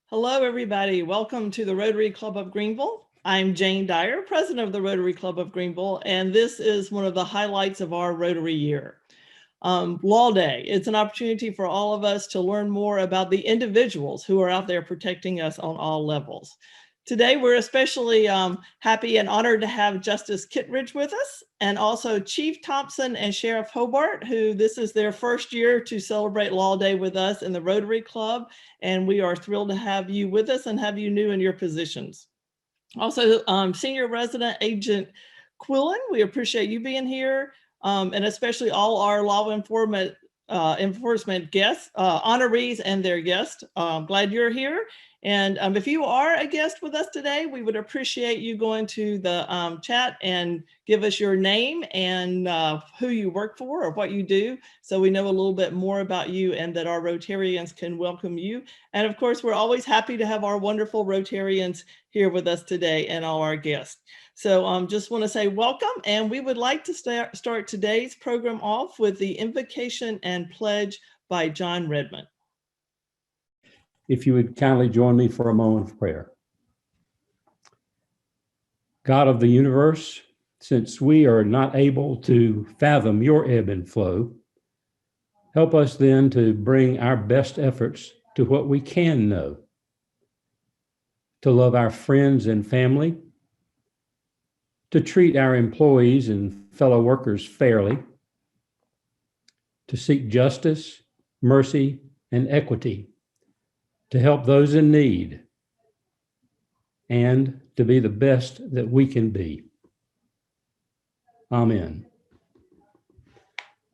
Hello, everybody. Welcome to the Rotary Club of Greenville. I'm Jane Dyer, president of the Rotary Club of Greenville, and this is one of the highlights of our Rotary year. Law Day. It's an opportunity for all of us to learn more about the individuals who are out there protecting us on all levels. Today, we're especially happy and honored to have Justice Kittredge with us, and also Chief Thompson and Sheriff Hobart, who this is their first year to celebrate Law Day with us in the Rotary Club, and we are thrilled to have you with us and have you new in your positions. Also, Senior Resident Agent Quillen, we appreciate you being here, and especially all our law enforcement guests, honorees and their guests. Glad you're here. And if you are a guest with us today, we would appreciate you going to the chat and give us your name and who you work for or what you do, so we know a little bit more about you and that our Rotarians can welcome you. And of course, we're always happy to have our wonderful Rotarians here with us today and all our guests. So just want to say welcome, and we would like to start today's program off with the invocation and pledge by John Redmond. If you would kindly join me for a moment of prayer. God of the universe, since we are not able to fathom your ebb and flow, help us then to bring our best efforts to what we can know, to love our friends and family, to treat our employees and fellow workers fairly, to seek justice, mercy, and equity, to help those in need, and to be the best that we can be. Amen.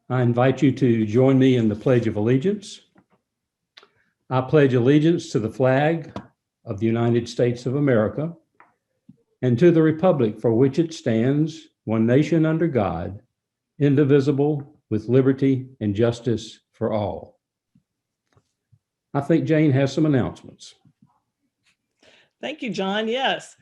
I invite you to join me in the Pledge of Allegiance. I pledge allegiance to the flag of the United States of America and to the republic for which it stands, one nation under God, indivisible, with liberty and justice for all. I think Jane has some announcements. Thank you, John. Yes,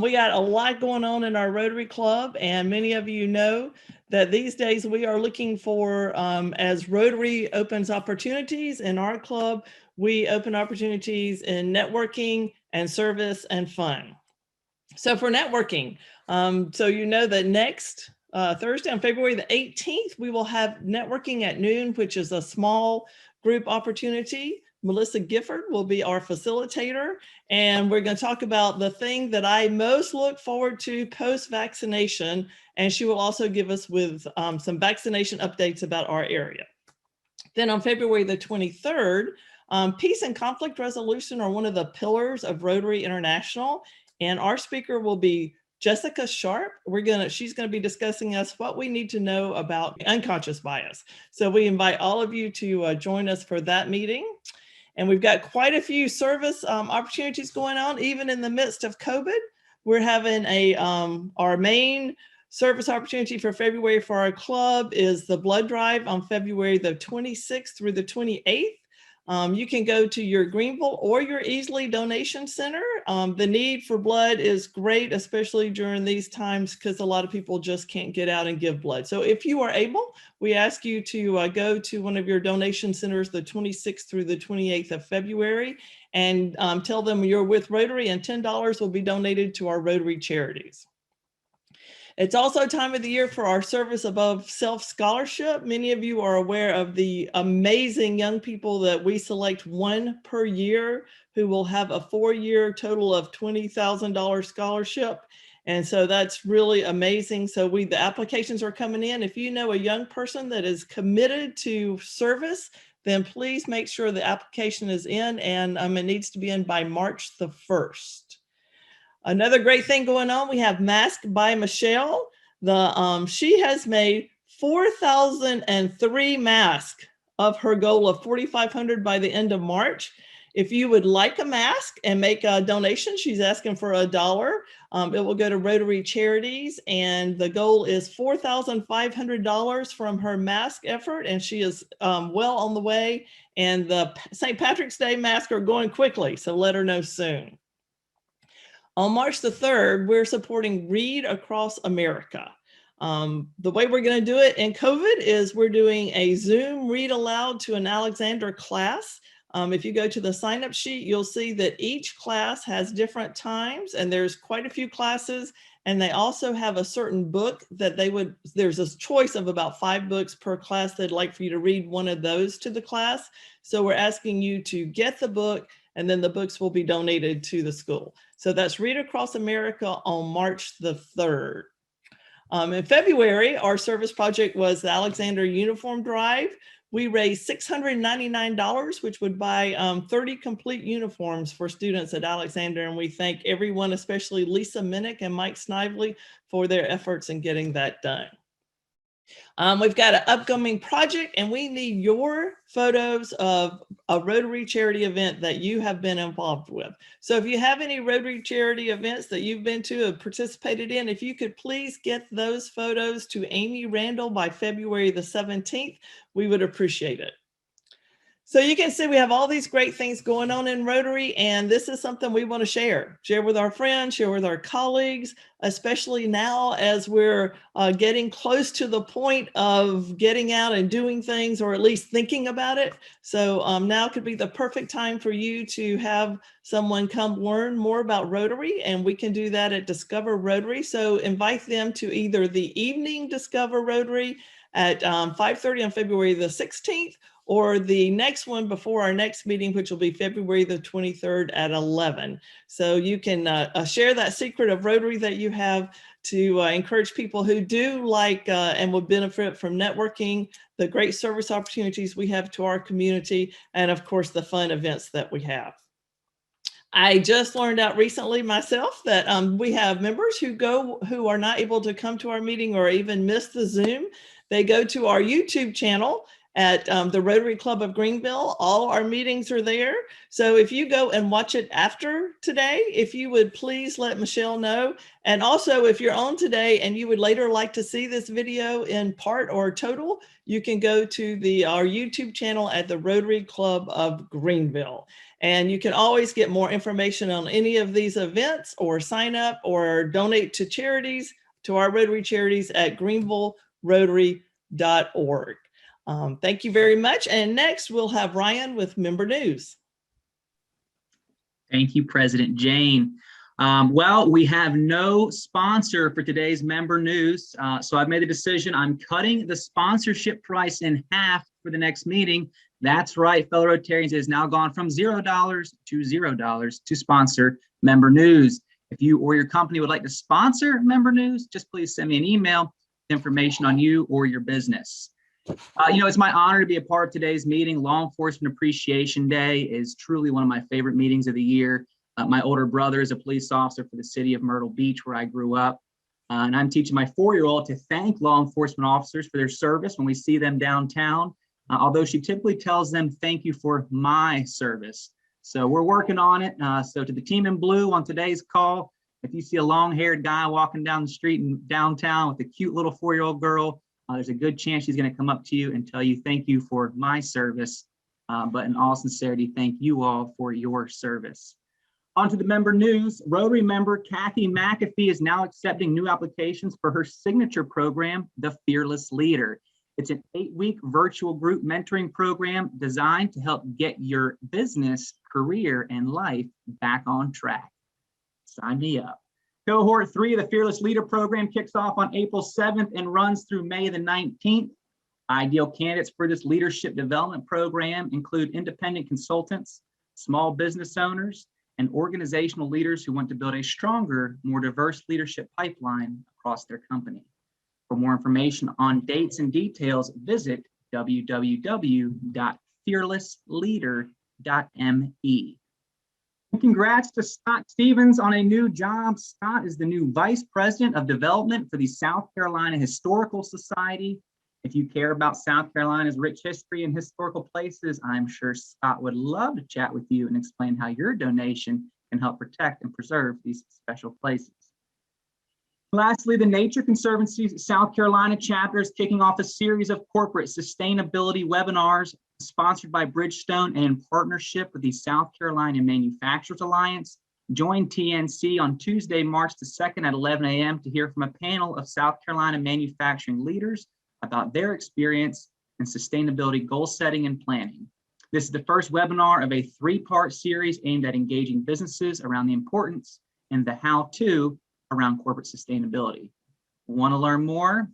we got a lot going on in our Rotary Club, and many of you know that these days we are looking for, as Rotary opens opportunities in our club, we open opportunities in networking and service and fun. So for networking, so you know that next Thursday on February the 18th, we will have networking at noon, which is a small group opportunity. Melissa Gifford will be our facilitator, and we're going to talk about the thing that I most look forward to post-vaccination, and she will also give us with some vaccination updates about our area. Then on February the 23rd, peace and conflict resolution are one of the pillars of Rotary International, and our speaker will be Jessica Sharp. She's going to be discussing us what we need to know about unconscious bias. So we invite all of you to join us for that meeting. And we've got quite a few service opportunities going on, even in the midst of COVID. We're having our main service opportunity for February for our club is the blood drive on February the 26th through the 28th. You can go to your Greenville or your Easley donation center. The need for blood is great, especially during these times, because a lot of people just can't get out and give blood. So if you are able, we ask you to go to one of your donation centers the 26th through the 28th of February and tell them you're with Rotary, and $10 will be donated to our Rotary charities. It's also time of the year for our Service Above Self Scholarship. Many of you are aware of the amazing young people that we select one per year who will have a 4-year total of $20,000 scholarship. And so that's really amazing. So the applications are coming in. If you know a young person that is committed to service, then please make sure the application is in, and it needs to be in by March the 1st. Another great thing going on, we have Mask by Michelle. She has made 4,003 masks of her goal of 4,500 by the end of March. If you would like a mask and make a donation, she's asking for $1. It will go to Rotary charities, and the goal is $4,500 from her mask effort, and she is well on the way. And the St. Patrick's Day masks are going quickly, so let her know soon. On March the 3rd, we're supporting Read Across America. The way we're going to do it in COVID is we're doing a Zoom read aloud to an Alexander class. If you go to the sign-up sheet, you'll see that each class has different times, and there's quite a few classes, and they also have a certain book that there's a choice of about 5 books per class. They'd like for you to read one of those to the class. So we're asking you to get the book, and then the books will be donated to the school. So that's Read Across America on March the 3rd. In February, our service project was the Alexander Uniform Drive. We raised $699, which would buy 30 complete uniforms for students at Alexander. And we thank everyone, especially Lisa Minnick and Mike Snively, for their efforts in getting that done. We've got an upcoming project, and we need your photos of a Rotary charity event that you have been involved with. So if you have any Rotary charity events that you've been to or participated in, if you could please get those photos to Amy Randall by February the 17th, we would appreciate it. So you can see we have all these great things going on in Rotary, and this is something we want to share with our friends, share with our colleagues, especially now as we're getting close to the point of getting out and doing things, or at least thinking about it. So now could be the perfect time for you to have someone come learn more about Rotary, and we can do that at Discover Rotary. So invite them to either the evening Discover Rotary at 5:30 on February the 16th, or the next one before our next meeting, which will be February the 23rd at 11. So you can share that secret of Rotary that you have to encourage people who do like and would benefit from networking, the great service opportunities we have to our community, and of course the fun events that we have. I just learned out recently myself that we have members who are not able to come to our meeting or even miss the Zoom. They go to our YouTube channel at the Rotary Club of Greenville. All our meetings are there. So if you go and watch it after today, if you would please let Michelle know. And also if you're on today and you would later like to see this video in part or total, you can go to our YouTube channel at the Rotary Club of Greenville. And you can always get more information on any of these events or sign up or donate to charities, to our Rotary charities at greenvillerotary.org. Thank you very much. And next we'll have Ryan with Member News. Thank you, President Jane. Well, we have no sponsor for today's Member News. So I've made the decision. I'm cutting the sponsorship price in half for the next meeting. That's right, fellow Rotarians. It has now gone from $0 to $0 to sponsor Member News. If you or your company would like to sponsor Member News, just please send me an email with information on you or your business. It's my honor to be a part of today's meeting. Law Enforcement Appreciation Day is truly one of my favorite meetings of the year. My older brother is a police officer for the city of Myrtle Beach, where I grew up. And I'm teaching my 4-year-old to thank law enforcement officers for their service when we see them downtown, although she typically tells them, thank you for my service. So we're working on it. So to the team in blue on today's call, if you see a long-haired guy walking down the street in downtown with a cute little 4-year-old girl, there's a good chance she's going to come up to you and tell you thank you for my service. But in all sincerity, thank you all for your service. On to the Member News. Rotary member Kathy McAfee is now accepting new applications for her signature program, The Fearless Leader. It's an 8-week virtual group mentoring program designed to help get your business, career, and life back on track. Sign me up. Cohort 3 of the Fearless Leader program kicks off on April 7th and runs through May the 19th. Ideal candidates for this leadership development program include independent consultants, small business owners, and organizational leaders who want to build a stronger, more diverse leadership pipeline across their company. For more information on dates and details, visit www.fearlessleader.me. Congrats to Scott Stevens on a new job. Scott is the new Vice President of Development for the South Carolina Historical Society. If you care about South Carolina's rich history and historical places, I'm sure Scott would love to chat with you and explain how your donation can help protect and preserve these special places. Lastly, the Nature Conservancy's South Carolina chapter is kicking off a series of corporate sustainability webinars sponsored by Bridgestone and in partnership with the South Carolina Manufacturers Alliance. Join TNC on Tuesday, March the 2nd at 11 a.m. to hear from a panel of South Carolina manufacturing leaders about their experience in sustainability goal setting and planning. This is the first webinar of a three-part series aimed at engaging businesses around the importance and the how-to around corporate sustainability. Want to learn more?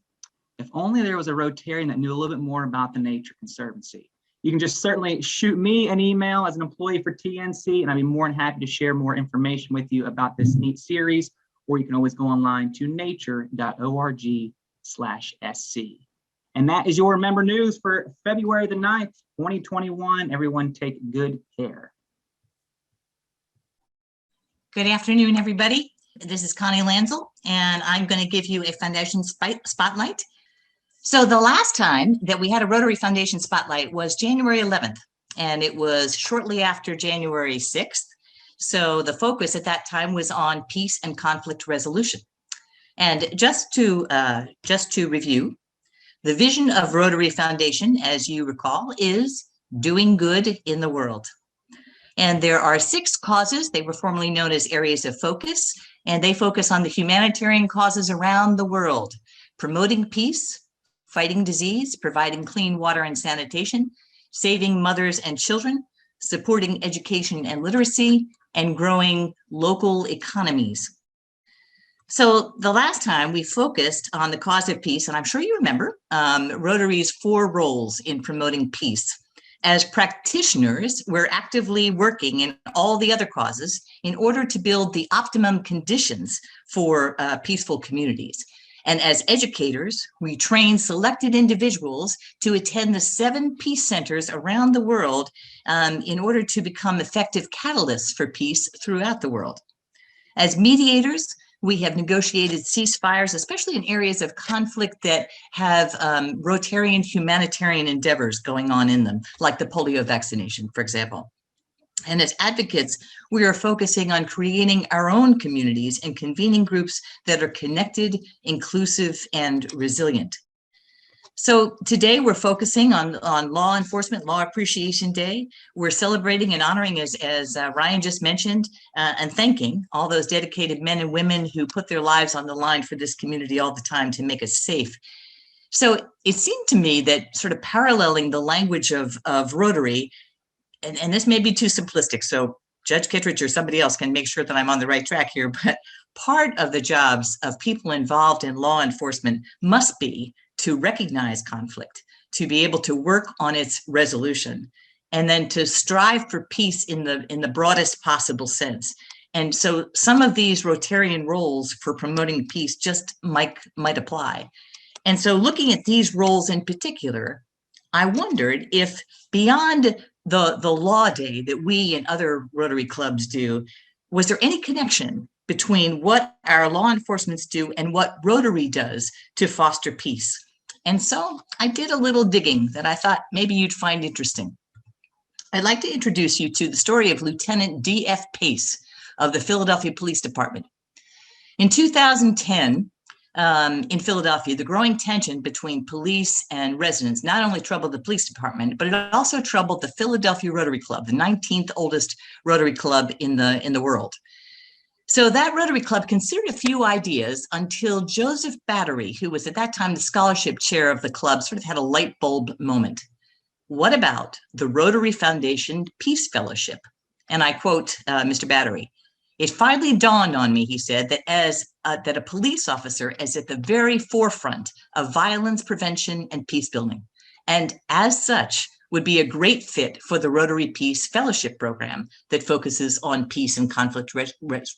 If only there was a Rotarian that knew a little bit more about the Nature Conservancy. You can just certainly shoot me an email as an employee for TNC, and I'd be more than happy to share more information with you about this neat series, or you can always go online to nature.org/SC. And that is your member news for February the 9th, 2021. Everyone take good care. Good afternoon, everybody. This is Connie Lanzel, and I'm going to give you a foundation spotlight. So the last time that we had a Rotary Foundation spotlight was January 11th, and it was shortly after January 6th. So the focus at that time was on peace and conflict resolution. And just to review, the vision of Rotary Foundation, as you recall, is doing good in the world. And there are 6 causes. They were formerly known as areas of focus, and they focus on the humanitarian causes around the world: promoting peace, fighting disease, providing clean water and sanitation, saving mothers and children, supporting education and literacy, and growing local economies. So the last time we focused on the cause of peace, and I'm sure you remember, Rotary's 4 roles in promoting peace. As practitioners, we're actively working in all the other causes in order to build the optimum conditions for peaceful communities. And as educators, we train selected individuals to attend the 7 peace centers around the world in order to become effective catalysts for peace throughout the world. As mediators, we have negotiated ceasefires, especially in areas of conflict that have Rotarian humanitarian endeavors going on in them, like the polio vaccination, for example. And as advocates, we are focusing on creating our own communities and convening groups that are connected, inclusive, and resilient. So today we're focusing on Law Enforcement Law Appreciation Day. We're celebrating and honoring, as Ryan just mentioned, and thanking all those dedicated men and women who put their lives on the line for this community all the time to make us safe. So it seemed to me that sort of paralleling the language of Rotary, and this may be too simplistic, so Judge Kittredge or somebody else can make sure that I'm on the right track here, but part of the jobs of people involved in law enforcement must be to recognize conflict, to be able to work on its resolution, and then to strive for peace in the broadest possible sense. And so some of these Rotarian roles for promoting peace just might apply. And so looking at these roles in particular, I wondered if beyond the law day that we and other Rotary clubs do, was there any connection between what our law enforcement do and what Rotary does to foster peace? And so I did a little digging that I thought maybe you'd find interesting. I'd like to introduce you to the story of Lieutenant D.F. Pace of the Philadelphia Police Department. In 2010, in Philadelphia, the growing tension between police and residents not only troubled the police department, but it also troubled the Philadelphia Rotary Club, the 19th oldest Rotary Club in the world. So that Rotary Club considered a few ideas until Joseph Battery, who was at that time the scholarship chair of the club, sort of had a light bulb moment. What about the Rotary Foundation Peace Fellowship? And I quote Mr. Battery, "It finally dawned on me," he said, that a police officer is at the very forefront of violence prevention and peace building, and as such would be a great fit for the Rotary Peace Fellowship program that focuses on peace and conflict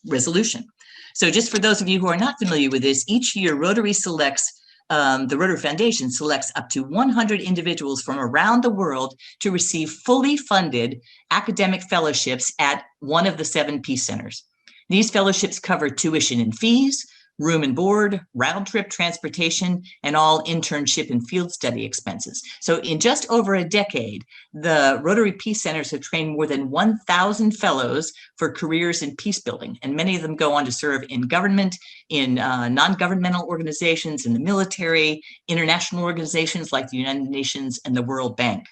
resolution. So just for those of you who are not familiar with this, each year Rotary selects, the Rotary Foundation selects up to 100 individuals from around the world to receive fully funded academic fellowships at one of the 7 peace centers. These fellowships cover tuition and fees, room and board, round-trip transportation, and all internship and field study expenses. So in just over a decade, the Rotary Peace Centers have trained more than 1,000 fellows for careers in peace building, and many of them go on to serve in government, in non-governmental organizations, in the military, international organizations like the United Nations and the World Bank.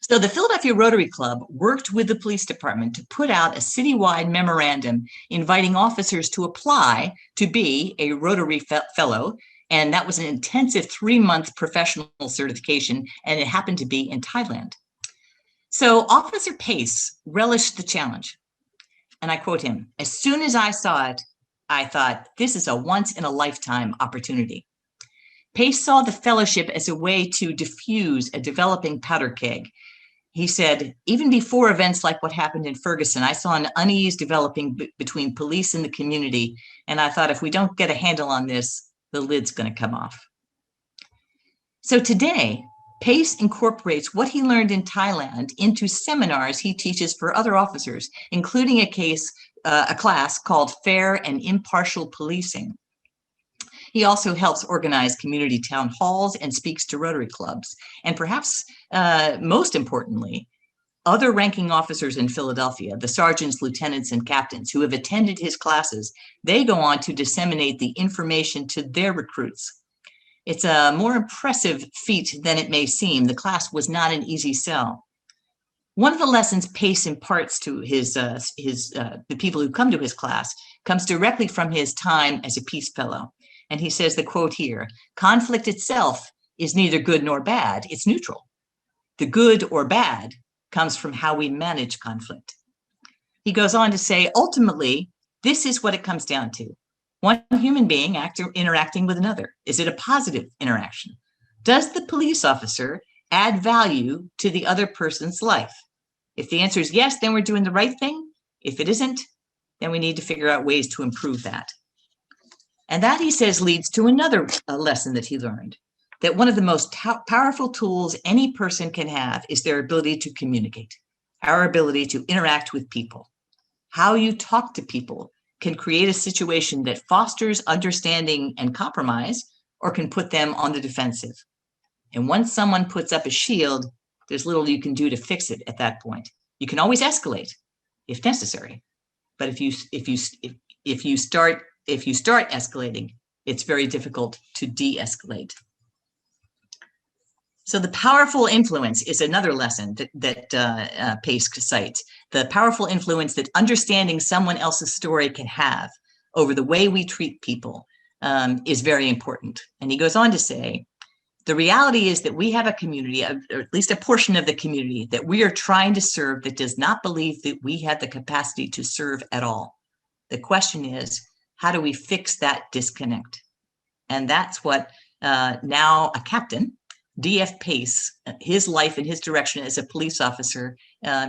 So the Philadelphia Rotary Club worked with the police department to put out a citywide memorandum inviting officers to apply to be a Rotary Fellow. And that was an intensive 3-month professional certification, and it happened to be in Thailand. So Officer Pace relished the challenge. And I quote him, "As soon as I saw it, I thought, this is a once in a lifetime opportunity." Pace saw the fellowship as a way to diffuse a developing powder keg. He said, even before events like what happened in Ferguson, I saw an unease developing between police and the community. And I thought, if we don't get a handle on this, the lid's going to come off. So today, Pace incorporates what he learned in Thailand into seminars he teaches for other officers, including a class called Fair and Impartial Policing. He also helps organize community town halls and speaks to Rotary clubs. And perhaps most importantly, other ranking officers in Philadelphia, the sergeants, lieutenants, and captains who have attended his classes, they go on to disseminate the information to their recruits. It's a more impressive feat than it may seem. The class was not an easy sell. One of the lessons Pace imparts to the people who come to his class comes directly from his time as a peace fellow. And he says the quote here, "Conflict itself is neither good nor bad, it's neutral. The good or bad comes from how we manage conflict." He goes on to say, ultimately, this is what it comes down to. One human being interacting with another. Is it a positive interaction? Does the police officer add value to the other person's life? If the answer is yes, then we're doing the right thing. If it isn't, then we need to figure out ways to improve that. And that, he says, leads to another lesson that he learned, that one of the most powerful tools any person can have is their ability to communicate, our ability to interact with people. How you talk to people can create a situation that fosters understanding and compromise, or can put them on the defensive. And once someone puts up a shield, there's little you can do to fix it at that point. You can always escalate if necessary, but if you start escalating, it's very difficult to de-escalate. So the powerful influence is another lesson that Pace cites. The powerful influence that understanding someone else's story can have over the way we treat people is very important. And he goes on to say, the reality is that we have a community, or at least a portion of the community, that we are trying to serve that does not believe that we have the capacity to serve at all. The question is, how do we fix that disconnect? And that's what now a captain, D.F. Pace, his life and his direction as a police officer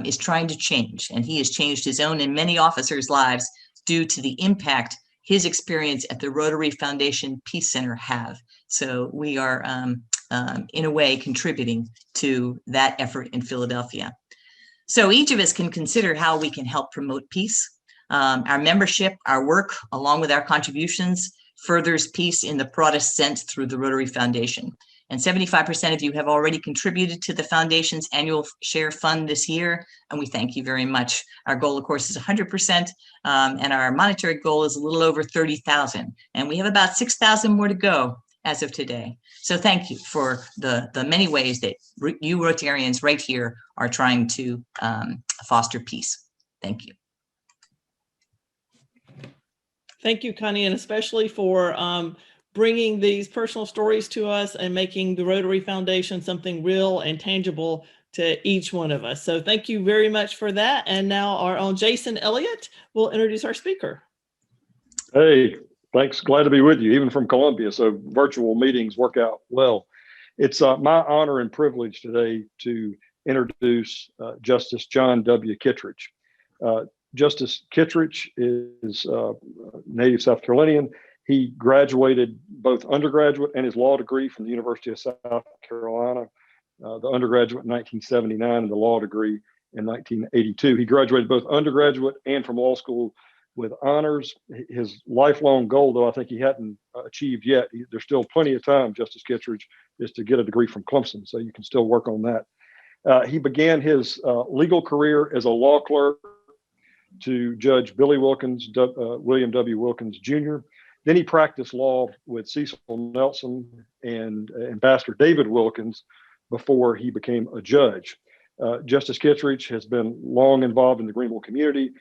is trying to change. And he has changed his own and many officers' lives due to the impact his experience at the Rotary Foundation Peace Center have. So we are, in a way, contributing to that effort in Philadelphia. So each of us can consider how we can help promote peace. Our membership, our work, along with our contributions, furthers peace in the broadest sense through the Rotary Foundation. And 75% of you have already contributed to the Foundation's annual share fund this year, and we thank you very much. Our goal, of course, is 100%, and our monetary goal is a little over 30,000, and we have about 6,000 more to go as of today. So thank you for the many ways that you Rotarians right here are trying to foster peace. Thank you. Thank you, Connie, and especially for bringing these personal stories to us and making the Rotary Foundation something real and tangible to each one of us. So thank you very much for that. And now our own Jason Elliott will introduce our speaker. Hey, thanks. Glad to be with you, even from Columbia. So virtual meetings work out well. It's my honor and privilege today to introduce Justice John W. Kittredge. Justice Kittredge is native South Carolinian. He graduated both undergraduate and his law degree from the University of South Carolina, the undergraduate in 1979 and the law degree in 1982. He graduated both undergraduate and from law school with honors. His lifelong goal, though I think he hadn't achieved yet, there's still plenty of time, Justice Kittredge, is to get a degree from Clemson, so you can still work on that. He began his legal career as a law clerk to Judge Billy Wilkins, William W. Wilkins Jr. Then he practiced law with Cecil Nelson and Ambassador David Wilkins before he became a judge. Justice Kittredge has been long involved in the Greenville community,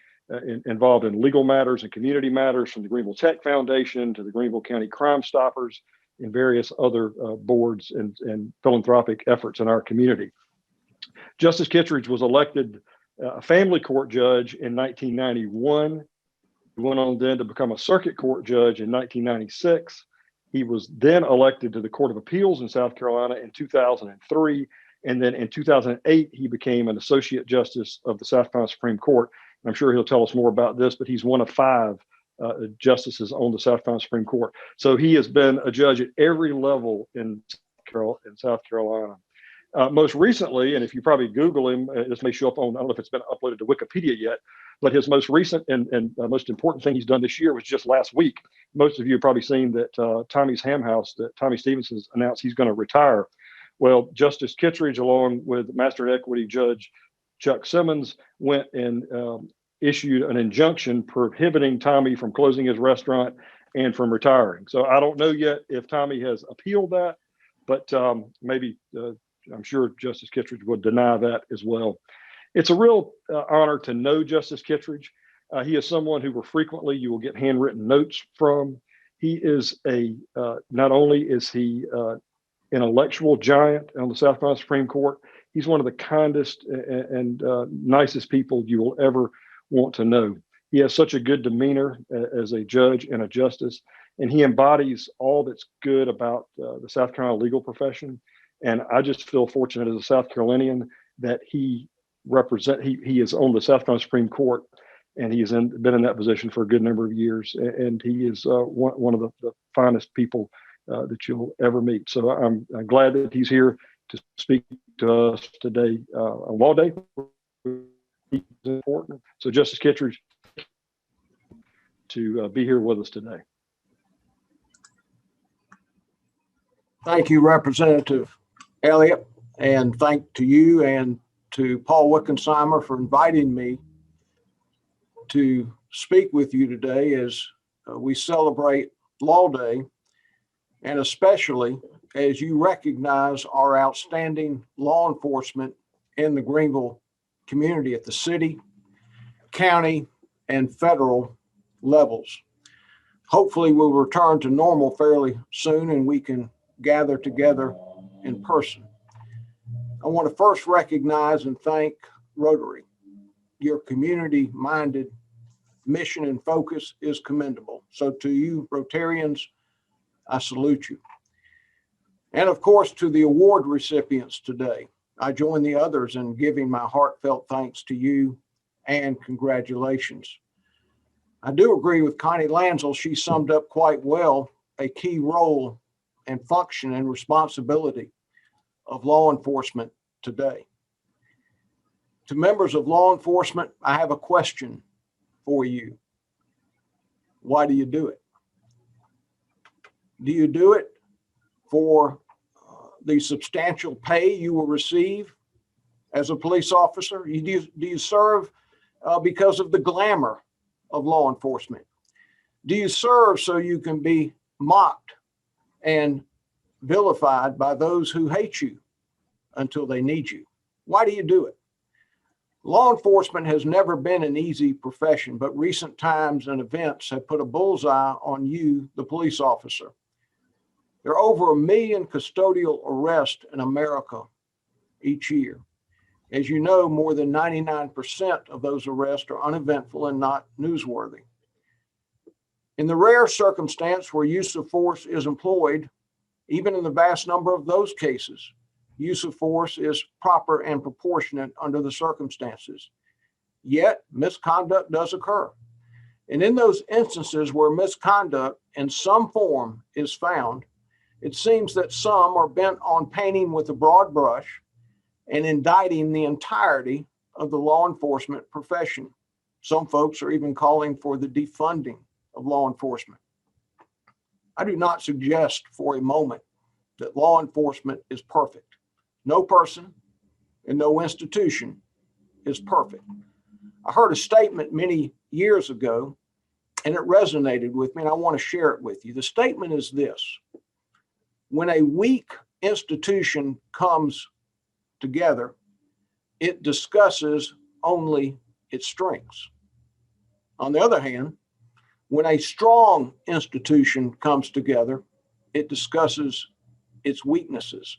involved in legal matters and community matters, from the Greenville Tech Foundation to the Greenville County Crime Stoppers and various other boards and philanthropic efforts in our community. Justice Kittredge was elected a family court judge in 1991. He went on then to become a circuit court judge in 1996. He was then elected to the Court of Appeals in South Carolina in 2003. And then in 2008, he became an associate justice of the South Carolina Supreme Court. And I'm sure he'll tell us more about this, but he's one of 5 justices on the South Carolina Supreme Court. So he has been a judge at every level in South Carolina. Most recently, and if you probably Google him, this may show up on, I don't know if it's been uploaded to Wikipedia yet, but his most recent and most important thing he's done this year was just last week. Most of you have probably seen that Tommy's Ham House, that Tommy Stevenson's announced he's going to retire. Well, Justice Kittredge, along with Master Equity Judge Chuck Simmons, went and issued an injunction prohibiting Tommy from closing his restaurant and from retiring. So I don't know yet if Tommy has appealed that, but maybe I'm sure Justice Kittredge would deny that as well. It's a real honor to know Justice Kittredge. He is someone who frequently you will get handwritten notes from. He is not only is he intellectual giant on the South Carolina Supreme Court, he's one of the kindest and nicest people you will ever want to know. He has such a good demeanor as a judge and a justice, and he embodies all that's good about the South Carolina legal profession. And I just feel fortunate as a South Carolinian that he is on the South Carolina Supreme Court, and he has been in that position for a good number of years. And he is one of the finest people that you'll ever meet. So I'm glad that he's here to speak to us today on Law Day. It's important. So Justice Kittredge, to be here with us today. Thank you, Representative Elliott, and thank to you and to Paul Wickensheimer for inviting me to speak with you today as we celebrate Law Day, and especially as you recognize our outstanding law enforcement in the Greenville community at the city, county, and federal levels. Hopefully we'll return to normal fairly soon and we can gather together in person. I want to first recognize and thank Rotary. Your community-minded mission and focus is commendable. So to you, Rotarians, I salute you. And of course, to the award recipients today, I join the others in giving my heartfelt thanks to you and congratulations. I do agree with Connie Lanzel. She summed up quite well a key role and function and responsibility of law enforcement today. To members of law enforcement, I have a question for you. Why do you do it? Do you do it for the substantial pay you will receive as a police officer? Do you serve because of the glamour of law enforcement? Do you serve so you can be mocked and vilified by those who hate you until they need you? Why do you do it? Law enforcement has never been an easy profession, but recent times and events have put a bullseye on you, the police officer. There are over 1 million custodial arrests in America each year. As you know, more than 99% of those arrests are uneventful and not newsworthy. In the rare circumstance where use of force is employed, even in the vast number of those cases, use of force is proper and proportionate under the circumstances. Yet misconduct does occur. And in those instances where misconduct in some form is found, it seems that some are bent on painting with a broad brush and indicting the entirety of the law enforcement profession. Some folks are even calling for the defunding of law enforcement. I do not suggest for a moment that law enforcement is perfect. No person and no institution is perfect. I heard a statement many years ago and it resonated with me, and I want to share it with you. The statement is this: when a weak institution comes together, it discusses only its strengths. On the other hand, when a strong institution comes together, it discusses its weaknesses.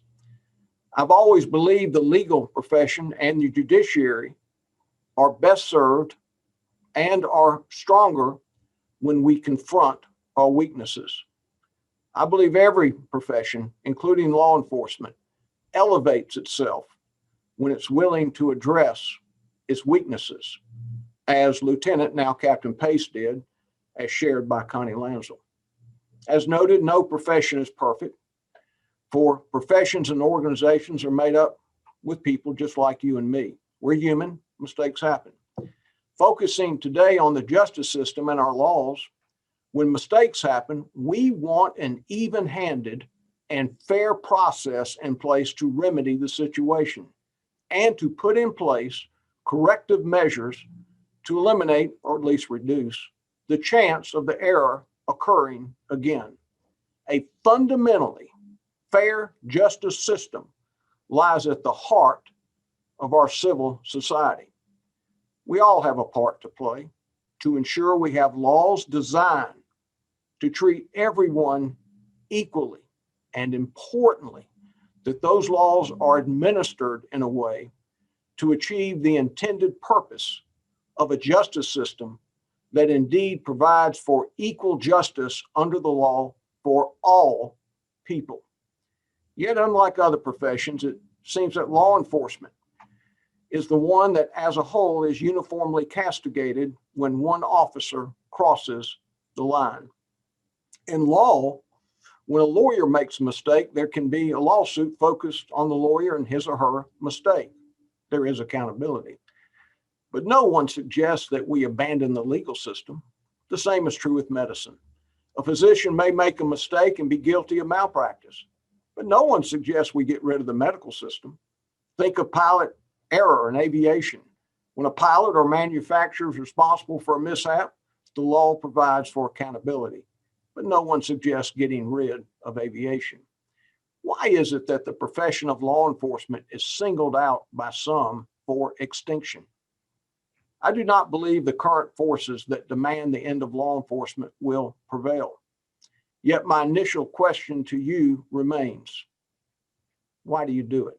I've always believed the legal profession and the judiciary are best served and are stronger when we confront our weaknesses. I believe every profession, including law enforcement, elevates itself when it's willing to address its weaknesses, as Lieutenant, now Captain Pace, did, as shared by Connie Lansell. As noted, no profession is perfect, for professions and organizations are made up with people just like you and me. We're human, mistakes happen. Focusing today on the justice system and our laws, when mistakes happen, we want an even-handed and fair process in place to remedy the situation and to put in place corrective measures to eliminate, or at least reduce, the chance of the error occurring again. A fundamentally fair justice system lies at the heart of our civil society. We all have a part to play to ensure we have laws designed to treat everyone equally, and importantly, that those laws are administered in a way to achieve the intended purpose of a justice system that indeed provides for equal justice under the law for all people. Yet, unlike other professions, it seems that law enforcement is the one that as a whole is uniformly castigated when one officer crosses the line. In law, when a lawyer makes a mistake, there can be a lawsuit focused on the lawyer and his or her mistake. There is accountability. But no one suggests that we abandon the legal system. The same is true with medicine. A physician may make a mistake and be guilty of malpractice, but no one suggests we get rid of the medical system. Think of pilot error in aviation. When a pilot or manufacturer is responsible for a mishap, the law provides for accountability, but no one suggests getting rid of aviation. Why is it that the profession of law enforcement is singled out by some for extinction? I do not believe the current forces that demand the end of law enforcement will prevail. Yet my initial question to you remains, why do you do it?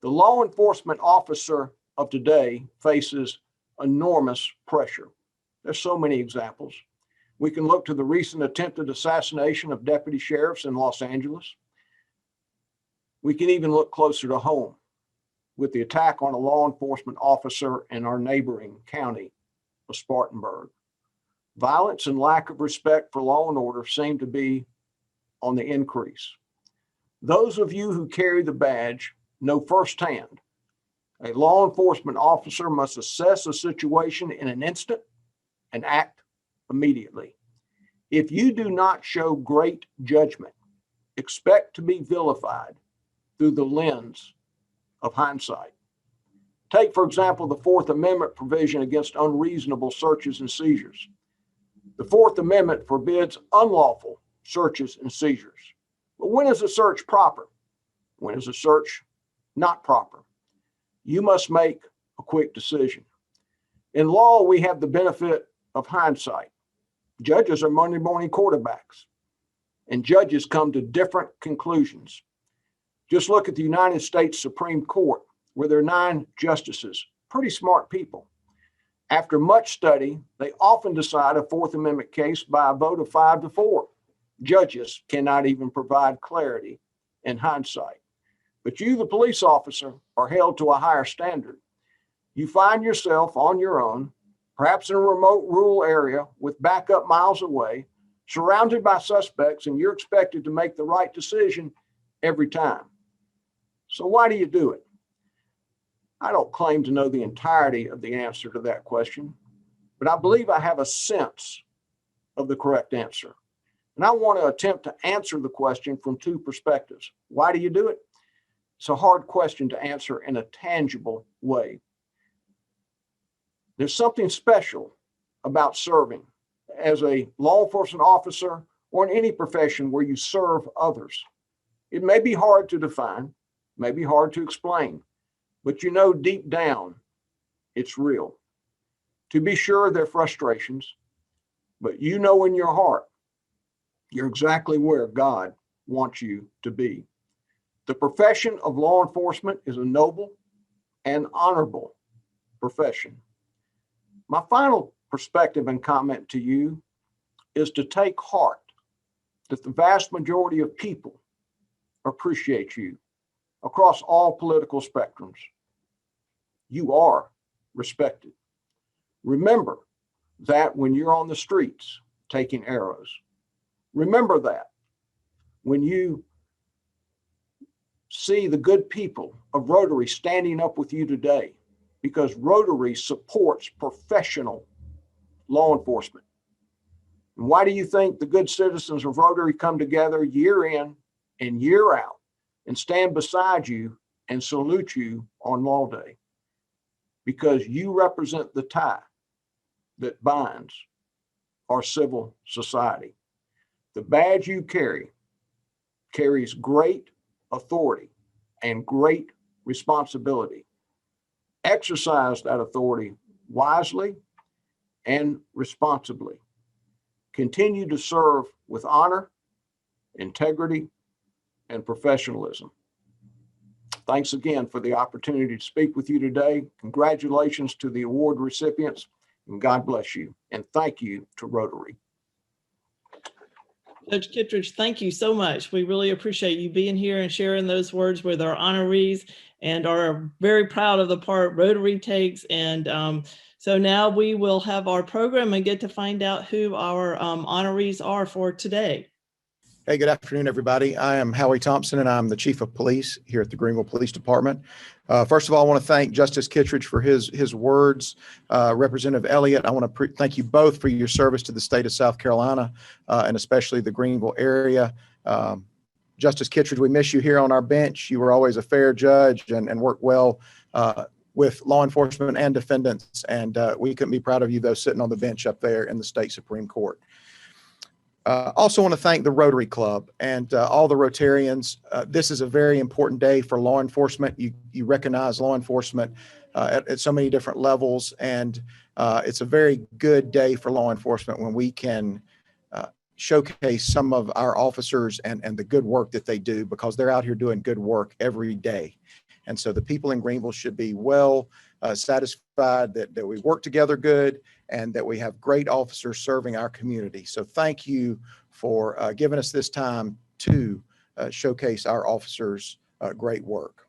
The law enforcement officer of today faces enormous pressure. There's so many examples. We can look to the recent attempted assassination of deputy sheriffs in Los Angeles. We can even look closer to home with the attack on a law enforcement officer in our neighboring county of Spartanburg. Violence and lack of respect for law and order seem to be on the increase. Those of you who carry the badge know firsthand a law enforcement officer must assess a situation in an instant and act immediately. If you do not show great judgment, expect to be vilified through the lens of hindsight. Take, for example, the Fourth Amendment provision against unreasonable searches and seizures. The Fourth Amendment forbids unlawful searches and seizures. But when is a search proper? When is a search not proper? You must make a quick decision. In law, we have the benefit of hindsight. Judges are Monday morning quarterbacks, and judges come to different conclusions. Just look at the United States Supreme Court, where there are 9 justices, pretty smart people. After much study, they often decide a Fourth Amendment case by a vote of 5-4. Judges cannot even provide clarity in hindsight. But you, the police officer, are held to a higher standard. You find yourself on your own, perhaps in a remote rural area with backup miles away, surrounded by suspects, and you're expected to make the right decision every time. So why do you do it? I don't claim to know the entirety of the answer to that question, but I believe I have a sense of the correct answer. And I want to attempt to answer the question from 2 perspectives. Why do you do it? It's a hard question to answer in a tangible way. There's something special about serving as a law enforcement officer or in any profession where you serve others. It may be hard to define, may be hard to explain, but you know deep down it's real. To be sure, there are frustrations, but you know in your heart you're exactly where God wants you to be. The profession of law enforcement is a noble and honorable profession. My final perspective and comment to you is to take heart that the vast majority of people appreciate you across all political spectrums. You are respected. Remember that when you're on the streets taking arrows. Remember that when you see the good people of Rotary standing up with you today, because Rotary supports professional law enforcement. And why do you think the good citizens of Rotary come together year in and year out and stand beside you and salute you on Law Day? Because you represent the tie that binds our civil society. The badge you carry carries great authority and great responsibility. Exercise that authority wisely and responsibly. Continue to serve with honor, integrity, and professionalism. Thanks again for the opportunity to speak with you today. Congratulations to the award recipients, and God bless you. And thank you to Rotary. Judge Kittredge, thank you so much. We really appreciate you being here and sharing those words with our honorees, and are very proud of the part Rotary takes. And so now we will have our program and get to find out who our honorees are for today. Hey, good afternoon, everybody. I am Howie Thompson, and I'm the Chief of Police here at the Greenville Police Department. First of all, I want to thank Justice Kittredge for his words. Representative Elliott, I want to thank you both for your service to the state of South Carolina, and especially the Greenville area. Justice Kittredge, we miss you here on our bench. You were always a fair judge and worked well with law enforcement and defendants, and we couldn't be proud of you, though, sitting on the bench up there in the state Supreme Court. Also want to thank the Rotary Club and all the Rotarians. This is a very important day for law enforcement. You recognize law enforcement at so many different levels, and it's a very good day for law enforcement when we can showcase some of our officers and the good work that they do, because they're out here doing good work every day. And so the people in Greenville should be well satisfied that we work together good and that we have great officers serving our community. So thank you for giving us this time to showcase our officers' great work.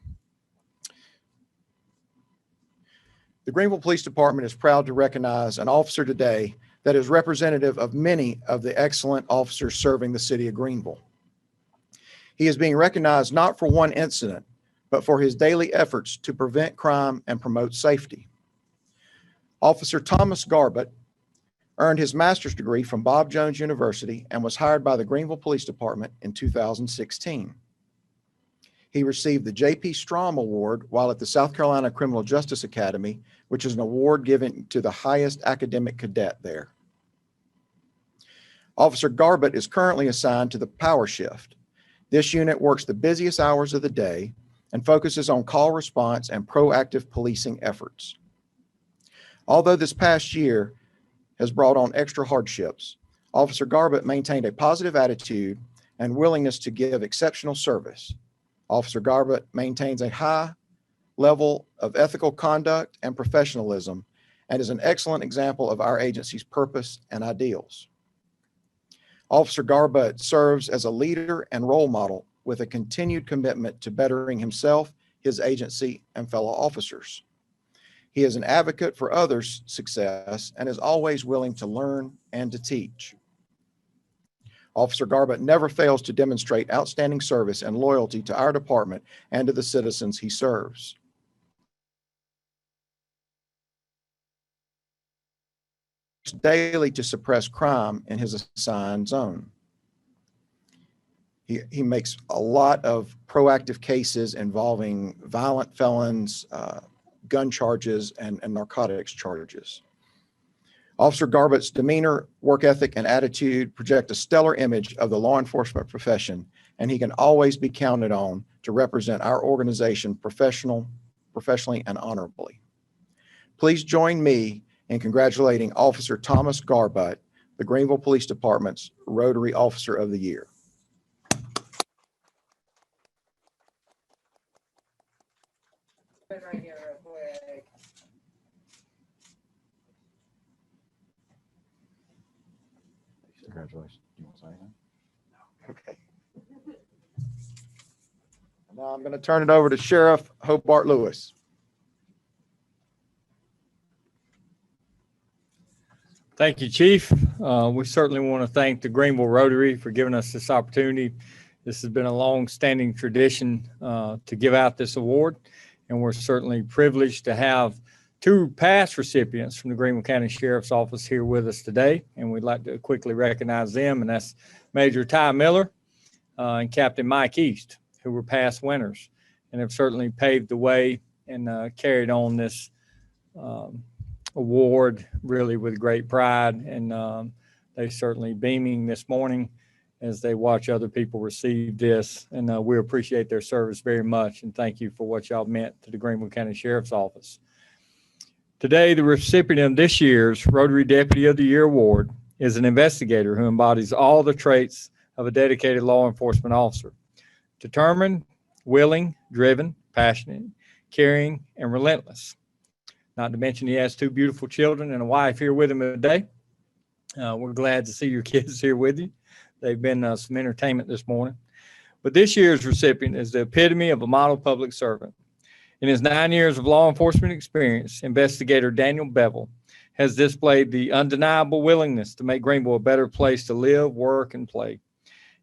The Greenville Police Department is proud to recognize an officer today that is representative of many of the excellent officers serving the city of Greenville. He is being recognized not for one incident, but for his daily efforts to prevent crime and promote safety. Officer Thomas Garbutt earned his master's degree from Bob Jones University and was hired by the Greenville Police Department in 2016. He received the J.P. Strom Award while at the South Carolina Criminal Justice Academy, which is an award given to the highest academic cadet there. Officer Garbutt is currently assigned to the Power Shift. This unit works the busiest hours of the day and focuses on call response and proactive policing efforts. Although this past year has brought on extra hardships, Officer Garbutt maintained a positive attitude and willingness to give exceptional service. Officer Garbutt maintains a high level of ethical conduct and professionalism and is an excellent example of our agency's purpose and ideals. Officer Garbutt serves as a leader and role model with a continued commitment to bettering himself, his agency, and fellow officers. He is an advocate for others' success and is always willing to learn and to teach. Officer Garbutt never fails to demonstrate outstanding service and loyalty to our department and to the citizens he serves. Daily to suppress crime in his assigned zone. He makes a lot of proactive cases involving violent felons, gun charges, and narcotics charges. Officer Garbutt's demeanor, work ethic, and attitude project a stellar image of the law enforcement profession, and he can always be counted on to represent our organization professionally and honorably. Please join me in congratulating Officer Thomas Garbutt, the Greenville Police Department's Rotary Officer of the Year. Congratulations. Do you want to say anything? Okay. Now I'm going to turn it over to Sheriff Hobart Lewis. Thank you, Chief. We certainly want to thank the Greenville Rotary for giving us this opportunity. This has been a long-standing tradition to give out this award, and we're certainly privileged to have two past recipients from the Greenville County Sheriff's Office here with us today, and we'd like to quickly recognize them, and that's Major Ty Miller and Captain Mike East, who were past winners and have certainly paved the way and carried on this award really with great pride, and they certainly beaming this morning as they watch other people receive this, and we appreciate their service very much, and thank you for what y'all meant to the Greenville County Sheriff's Office. Today, the recipient of this year's Rotary Deputy of the Year Award is an investigator who embodies all the traits of a dedicated law enforcement officer: determined, willing, driven, passionate, caring, and relentless. Not to mention he has two beautiful children and a wife here with him today. We're glad to see your kids here with you. They've been some entertainment this morning. But this year's recipient is the epitome of a model public servant. In his 9 years of law enforcement experience, investigator Daniel Bevel has displayed the undeniable willingness to make Greenville a better place to live, work, and play.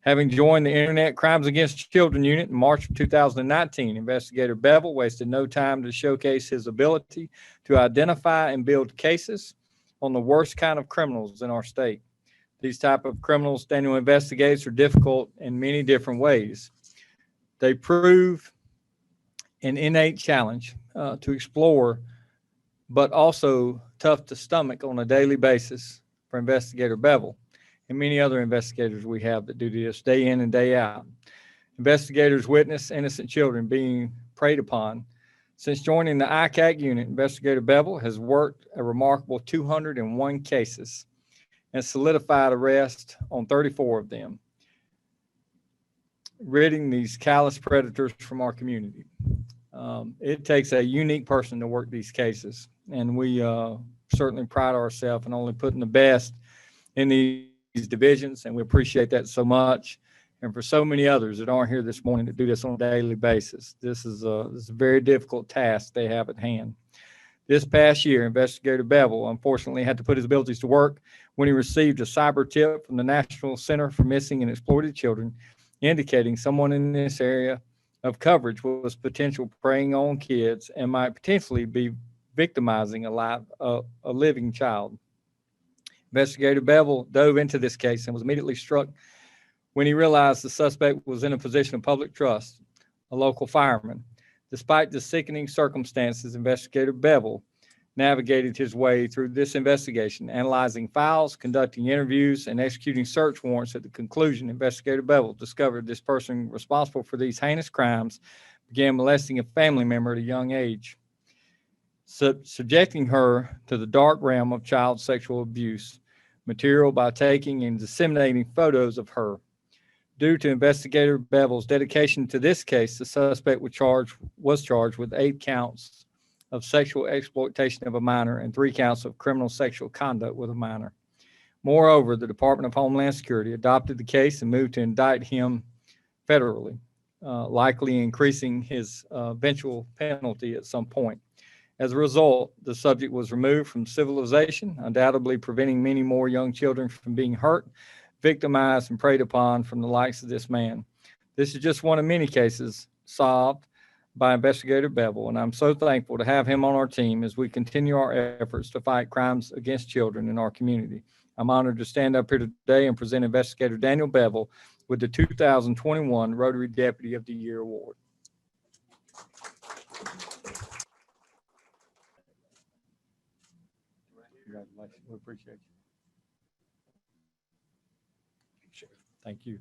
Having joined the Internet Crimes Against Children Unit in March of 2019, Investigator Bevel wasted no time to showcase his ability to identify and build cases on the worst kind of criminals in our state. These type of criminals Daniel investigates are difficult in many different ways. They prove an innate challenge to explore, but also tough to stomach on a daily basis for Investigator Bevel and many other investigators we have that do this day in and day out. Investigators witness innocent children being preyed upon. Since joining the ICAC unit, Investigator Bevel has worked a remarkable 201 cases and solidified arrest on 34 of them, ridding these callous predators from our community. It takes a unique person to work these cases, and we certainly pride ourselves in only putting the best in these divisions, and we appreciate that so much. And for so many others that aren't here this morning to do this on a daily basis, this is a very difficult task they have at hand. This past year, Investigator Bevel unfortunately had to put his abilities to work when he received a cyber tip from the National Center for Missing and Exploited Children, indicating someone in this area of coverage was potential preying on kids and might potentially be victimizing a living child. Investigator Bevel dove into this case and was immediately struck when he realized the suspect was in a position of public trust, a local fireman. Despite the sickening circumstances, Investigator Bevel navigated his way through this investigation, analyzing files, conducting interviews, and executing search warrants. At the conclusion, Investigator Bevel discovered this person responsible for these heinous crimes began molesting a family member at a young age, subjecting her to the dark realm of child sexual abuse material by taking and disseminating photos of her. Due to Investigator Bevel's dedication to this case, the suspect was charged with 8 counts of sexual exploitation of a minor and 3 counts of criminal sexual conduct with a minor. Moreover, the Department of Homeland Security adopted the case and moved to indict him federally, likely increasing his eventual penalty at some point. As a result, the subject was removed from civilization, undoubtedly preventing many more young children from being hurt, victimized, and preyed upon from the likes of this man. This is just one of many cases solved by Investigator Bevel, and I'm so thankful to have him on our team as we continue our efforts to fight crimes against children in our community. I'm honored to stand up here today and present Investigator Daniel Bevel with the 2021 Rotary Deputy of the Year Award. Congratulations. We appreciate you. Thank you.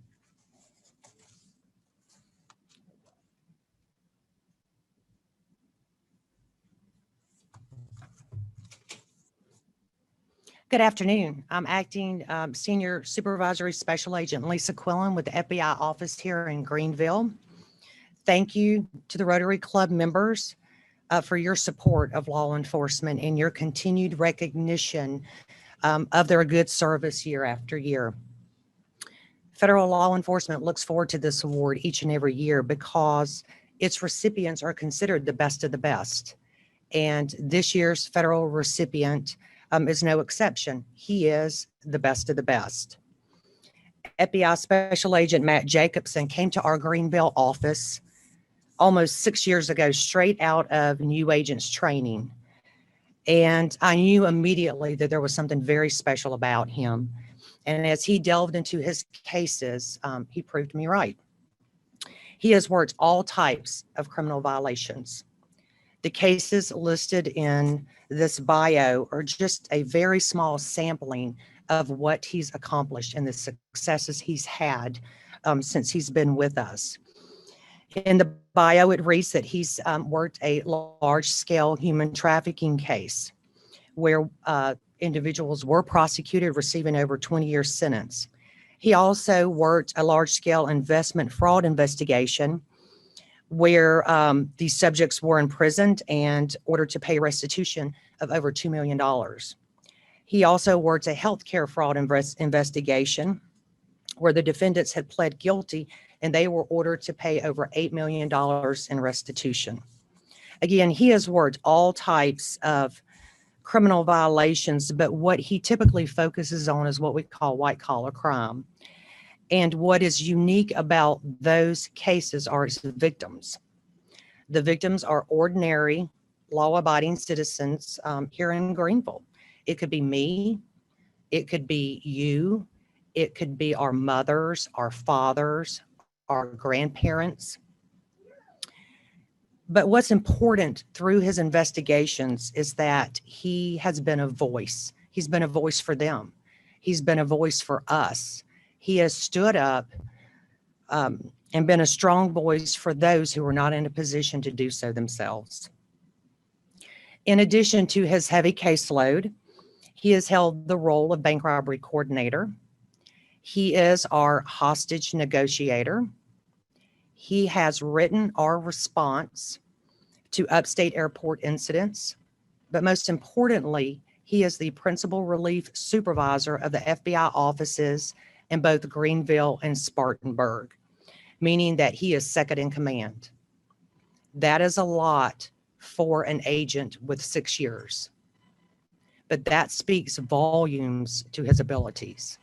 Good afternoon. I'm acting Senior Supervisory Special Agent Lisa Quillen with the FBI office here in Greenville. Thank you to the Rotary Club members for your support of law enforcement and your continued recognition of their good service year after year. Federal law enforcement looks forward to this award each and every year because its recipients are considered the best of the best. And this year's federal recipient is no exception. He is the best of the best. FBI Special Agent Matt Jacobson came to our Greenville office almost 6 years ago, straight out of new agents training. And I knew immediately that there was something very special about him. And as he delved into his cases, he proved me right. He has worked all types of criminal violations. The cases listed in this bio are just a very small sampling of what he's accomplished and the successes he's had since he's been with us. In the bio, it reads that he's worked a large-scale human trafficking case where individuals were prosecuted, receiving over 20-year sentence. He also worked a large-scale investment fraud investigation where these subjects were imprisoned and ordered to pay restitution of over $2 million. He also worked a healthcare fraud investigation where the defendants had pled guilty and they were ordered to pay over $8 million in restitution. Again, he has worked all types of criminal violations, but what he typically focuses on is what we call white collar crime. And what is unique about those cases are its victims. The victims are ordinary, law-abiding citizens here in Greenville. It could be me, it could be you, it could be our mothers, our fathers, our grandparents. But what's important through his investigations is that he has been a voice. He's been a voice for them. He's been a voice for us. He has stood up and been a strong voice for those who are not in a position to do so themselves. In addition to his heavy caseload, he has held the role of bank robbery coordinator. He is our hostage negotiator. He has written our response to upstate airport incidents, but most importantly, he is the principal relief supervisor of the FBI offices in both Greenville and Spartanburg, meaning that he is second in command. That is a lot for an agent with 6 years, but that speaks volumes to his abilities.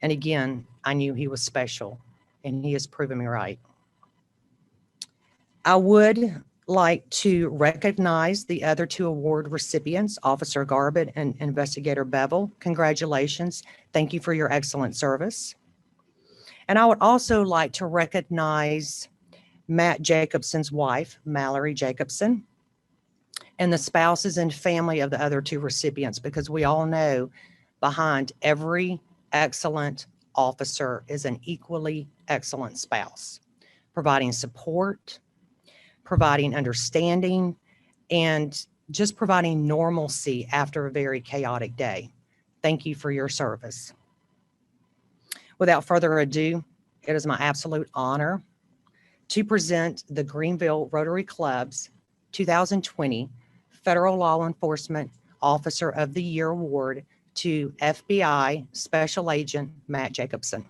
And again, I knew he was special, and he has proven me right. I would like to recognize the other two award recipients, Officer Garbett and Investigator Bevel. Congratulations. Thank you for your excellent service. And I would also like to recognize Matt Jacobson's wife, Mallory Jacobson, and the spouses and family of the other two recipients, because we all know behind every excellent officer is an equally excellent spouse, providing support, providing understanding, and just providing normalcy after a very chaotic day. Thank you for your service. Without further ado, it is my absolute honor to present the Greenville Rotary Club's 2020 Federal Law Enforcement Officer of the Year Award to FBI Special Agent Matt Jacobson.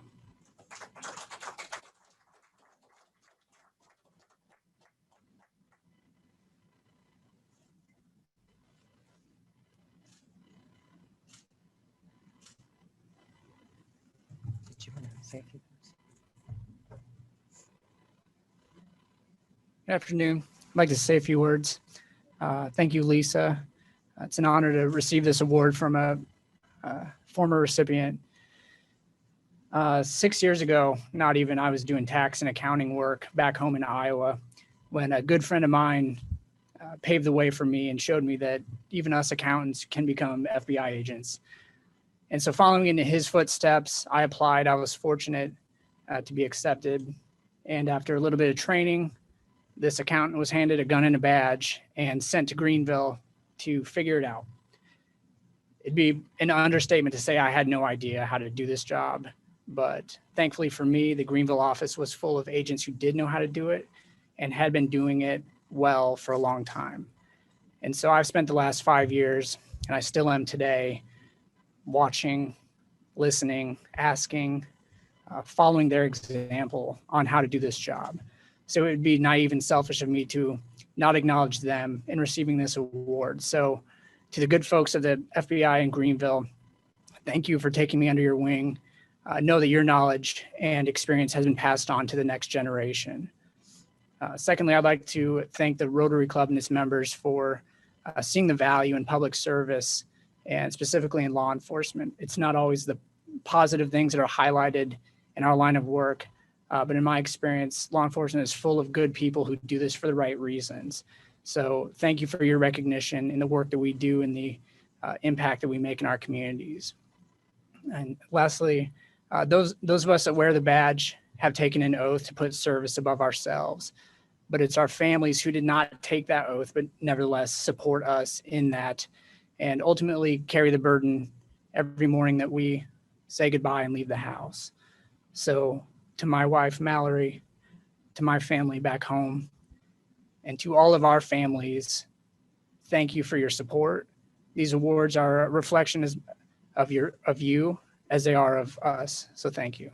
Did you want to say a few words? Good afternoon. I'd like to say a few words. Thank you, Lisa. It's an honor to receive this award from a former recipient. 6 years ago, not even, I was doing tax and accounting work back home in Iowa when a good friend of mine paved the way for me and showed me that even us accountants can become FBI agents. And so following in his footsteps, I applied. I was fortunate to be accepted. And after a little bit of training, this accountant was handed a gun and a badge and sent to Greenville to figure it out. It'd be an understatement to say I had no idea how to do this job, but thankfully for me, the Greenville office was full of agents who did know how to do it and had been doing it well for a long time. And so I've spent the last 5 years, and I still am today, watching, listening, asking, following their example on how to do this job. So it would be naive and selfish of me to not acknowledge them in receiving this award. So to the good folks of the FBI in Greenville, thank you for taking me under your wing. Know that your knowledge and experience has been passed on to the next generation. Secondly, I'd like to thank the Rotary Club and its members for seeing the value in public service and specifically in law enforcement. It's not always the positive things that are highlighted in our line of work, but in my experience, law enforcement is full of good people who do this for the right reasons. So thank you for your recognition in the work that we do and the impact that we make in our communities. And lastly, those of us that wear the badge have taken an oath to put service above ourselves, but it's our families who did not take that oath, but nevertheless support us in that and ultimately carry the burden every morning that we say goodbye and leave the house. So to my wife, Mallory, to my family back home, and to all of our families, thank you for your support. These awards are a reflection of you as they are of us. So thank you.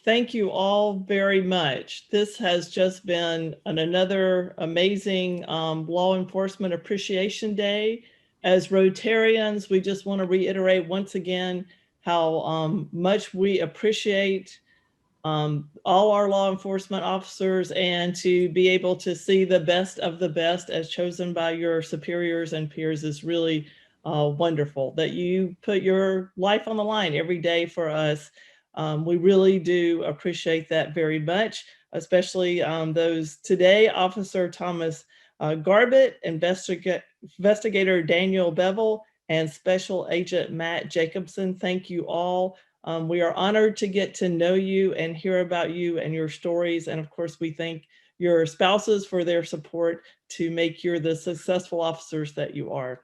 Thank you all very much. This has just been another amazing Law Enforcement Appreciation Day. As Rotarians, we just want to reiterate once again how much we appreciate all our law enforcement officers, and to be able to see the best of the best as chosen by your superiors and peers is really wonderful. That you put your life on the line every day for us. We really do appreciate that very much, especially those today, Officer Thomas Garbett, Investigator Daniel Bevel, and Special Agent Matt Jacobson. Thank you all. We are honored to get to know you and hear about you and your stories. And of course, we thank your spouses for their support to make you the successful officers that you are.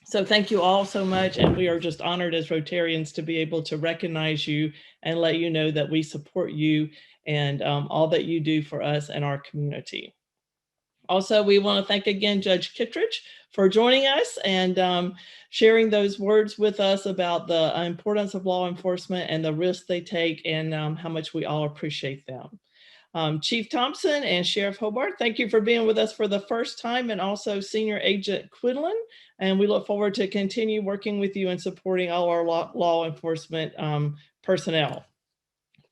So thank you all so much. And we are just honored as Rotarians to be able to recognize you and let you know that we support you and all that you do for us and our community. Also, we want to thank again Judge Kittredge for joining us and sharing those words with us about the importance of law enforcement and the risks they take and how much we all appreciate them. Chief Thompson and Sheriff Hobart, thank you for being with us for the first time, and also Senior Agent Quinlan. And we look forward to continue working with you and supporting all our law enforcement personnel.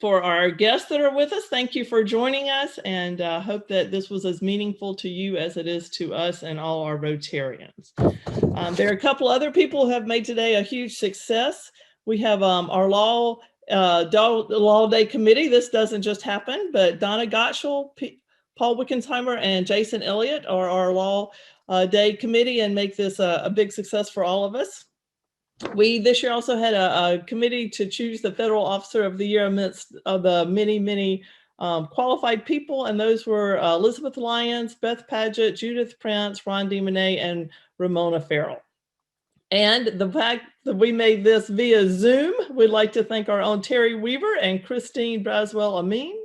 For our guests that are with us, thank you for joining us, and hope that this was as meaningful to you as it is to us and all our Rotarians. There are a couple other people who have made today a huge success. We have our Law Day Committee. This doesn't just happen, but Donna Gottschall, Paul Wickensheimer, and Jason Elliott are our Law Day Committee and make this a big success for all of us. We this year also had a committee to choose the Federal Officer of the Year amidst the many qualified people, and those were Elizabeth Lyons, Beth Padgett, Judith Prince, Ron DeMonet, and Ramona Farrell. And the fact that we made this via Zoom, we'd like to thank our own Terry Weaver and Christine Braswell Amin,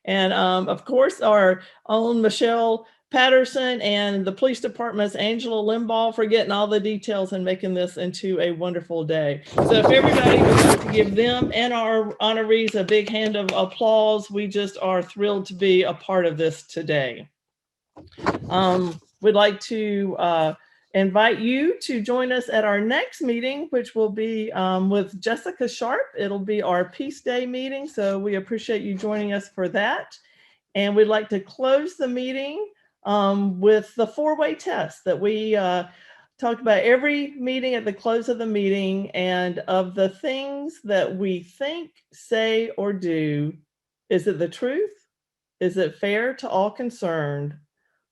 and of course our own Michelle Patterson and the police department's Angela Limbaugh for getting all the details and making this into a wonderful day. So if everybody would like to give them and our honorees a big hand of applause, we just are thrilled to be a part of this today. We'd like to invite you to join us at our next meeting, which will be with Jessica Sharp. It'll be our Peace Day meeting, so we appreciate you joining us for that. And we'd like to close the meeting with the four-way test that we talk about every meeting at the close of the meeting. And of the things that we think, say, or do, is it the truth? Is it fair to all concerned?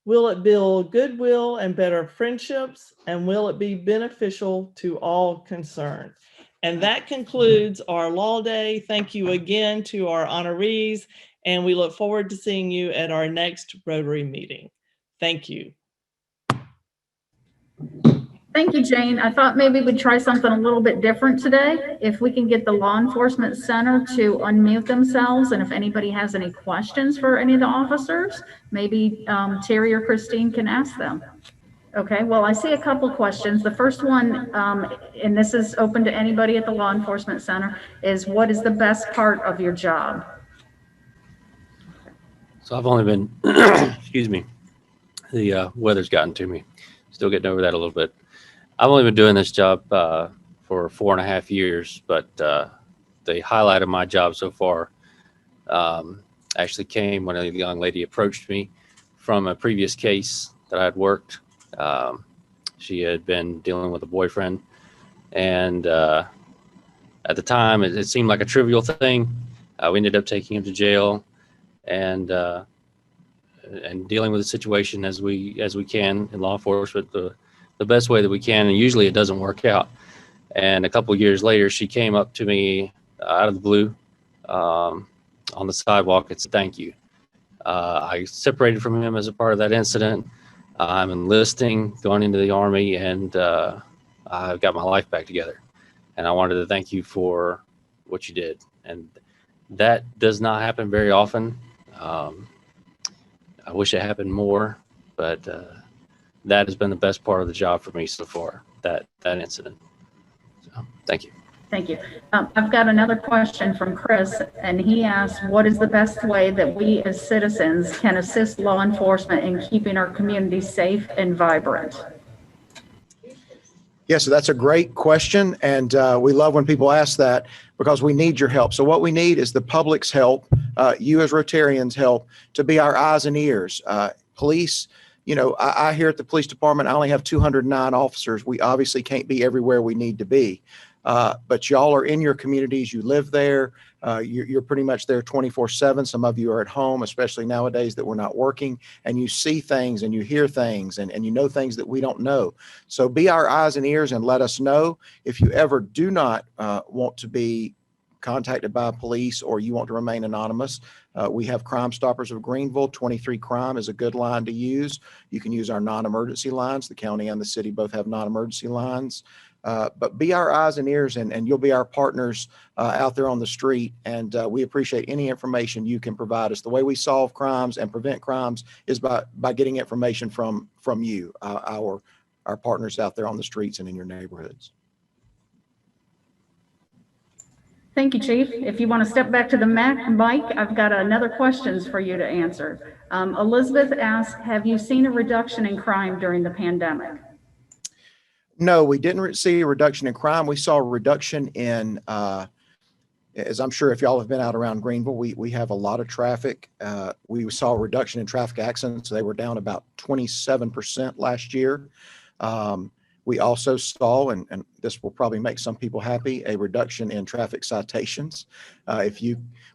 Will it build goodwill and better friendships? And will it be beneficial to all concerned? And that concludes our Law Day. Thank you again to our honorees, and we look forward to seeing you at our next Rotary meeting. Thank you. Thank you, Jane. I thought maybe we'd try something a little bit different today. If we can get the Law Enforcement Center to unmute themselves, and if anybody has any questions for any of the officers, maybe Terry or Christine can ask them. Okay, well, I see a couple questions. The first one, and this is open to anybody at the Law Enforcement Center, is what is the best part of your job? So I've only been, excuse me, the weather's gotten to me. Still getting over that a little bit. I've only been doing this job for 4.5 years, but the highlight of my job so far actually came when a young lady approached me from a previous case that I had worked. She had been dealing with a boyfriend, and at the time it seemed like a trivial thing. We ended up taking him to jail and dealing with the situation as we can in law enforcement the best way that we can, and usually it doesn't work out. And a couple of years later, she came up to me out of the blue on the sidewalk and said, "Thank you." I separated from him as a part of that incident. I'm enlisting, going into the Army, and I've got my life back together. And I wanted to thank you for what you did. And that does not happen very often. I wish it happened more, but that has been the best part of the job for me so far, that incident. So, thank you. Thank you. I've got another question from Chris, and he asks, what is the best way that we as citizens can assist law enforcement in keeping our community safe and vibrant? Yeah, so that's a great question. And we love when people ask that because we need your help. So what we need is the public's help, you as Rotarians' help, to be our eyes and ears. Police, you know, I here at the police department, I only have 209 officers. We obviously can't be everywhere we need to be. But y'all are in your communities, you live there, you're pretty much there 24/7. Some of you are at home, especially nowadays that we're not working, and you see things and you hear things and you know things that we don't know. So be our eyes and ears and let us know if you ever do not want to be contacted by police or you want to remain anonymous. We have Crime Stoppers of Greenville. 23 Crime is a good line to use. You can use our non-emergency lines. The county and the city both have non-emergency lines. But be our eyes and ears, and you'll be our partners out there on the street. And we appreciate any information you can provide us. The way we solve crimes and prevent crimes is by getting information from you, our partners out there on the streets and in your neighborhoods. Thank you, Chief. If you want to step back to the mic, I've got another questions for you to answer. Elizabeth asks, have you seen a reduction in crime during the pandemic? No, we didn't see a reduction in crime. We saw a reduction in, as I'm sure if y'all have been out around Greenville, we have a lot of traffic. We saw a reduction in traffic accidents. They were down about 27% last year. We also saw, and this will probably make some people happy, a reduction in traffic citations.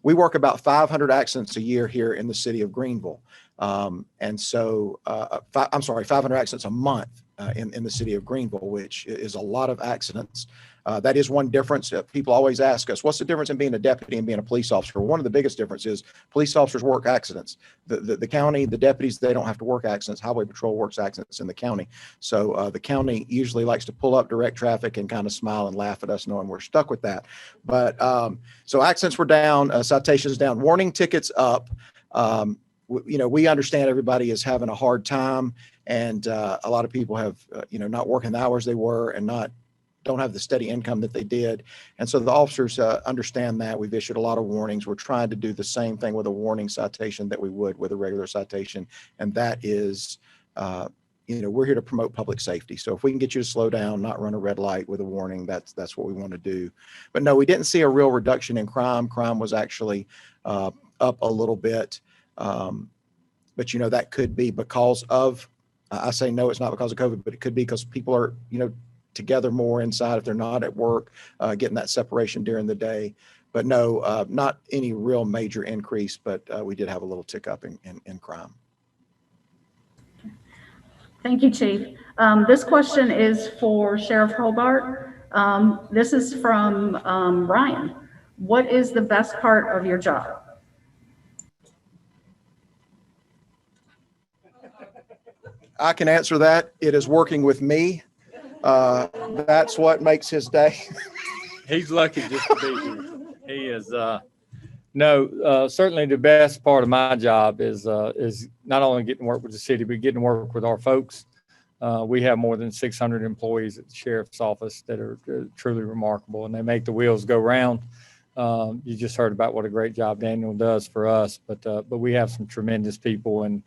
We work about 500 accidents a year here in the city of Greenville. And so, 500 accidents a month in the city of Greenville, which is a lot of accidents. That is one difference. People always ask us, what's the difference in being a deputy and being a police officer? One of the biggest differences is police officers work accidents. The county, the deputies, they don't have to work accidents. Highway Patrol works accidents in the county. So the county usually likes to pull up direct traffic and kind of smile and laugh at us knowing we're stuck with that. But so accidents were down, citations down, warning tickets up. We understand everybody is having a hard time, and a lot of people have, not working the hours they were and don't have the steady income that they did. And so the officers understand that. We've issued a lot of warnings. We're trying to do the same thing with a warning citation that we would with a regular citation. And that is, we're here to promote public safety. So if we can get you to slow down, not run a red light with a warning, that's what we want to do. But no, we didn't see a real reduction in crime. Crime was actually up a little bit. But, that could be because of, I say no, it's not because of COVID, but it could be because people are, together more inside if they're not at work, getting that separation during the day. But no, not any real major increase, but we did have a little tick up in crime. Thank you, Chief. This question is for Sheriff Hobart. This is from Ryan. What is the best part of your job? I can answer that. It is working with me. That's what makes his day. He's lucky just to be here. He is, certainly the best part of my job is not only getting to work with the city, but getting to work with our folks. We have more than 600 employees at the sheriff's office that are truly remarkable, and they make the wheels go round. You just heard about what a great job Daniel does for us, but we have some tremendous people. And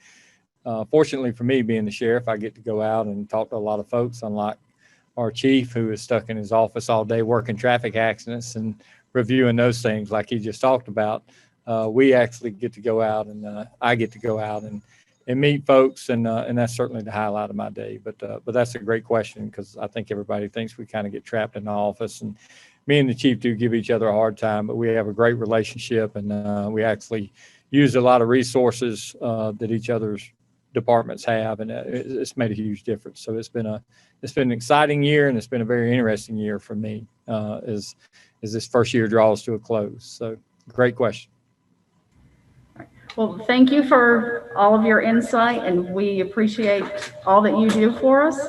fortunately for me, being the sheriff, I get to go out and talk to a lot of folks, unlike our chief, who is stuck in his office all day working traffic accidents and reviewing those things like he just talked about. We actually get to go out, and I get to go out and meet folks, and that's certainly the highlight of my day. But that's a great question, because I think everybody thinks we kind of get trapped in the office, and me and the chief do give each other a hard time, but we have a great relationship, and we actually use a lot of resources that each other's departments have, and it's made a huge difference. So it's been an exciting year, and it's been a very interesting year for me as this first year draws to a close. So great question. Well, thank you for all of your insight, and we appreciate all that you do for us,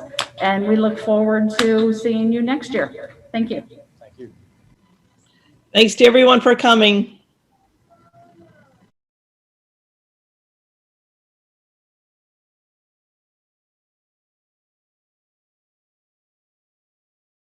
and we look forward to seeing you next year. Thank you. Thank you. Thanks to everyone for coming.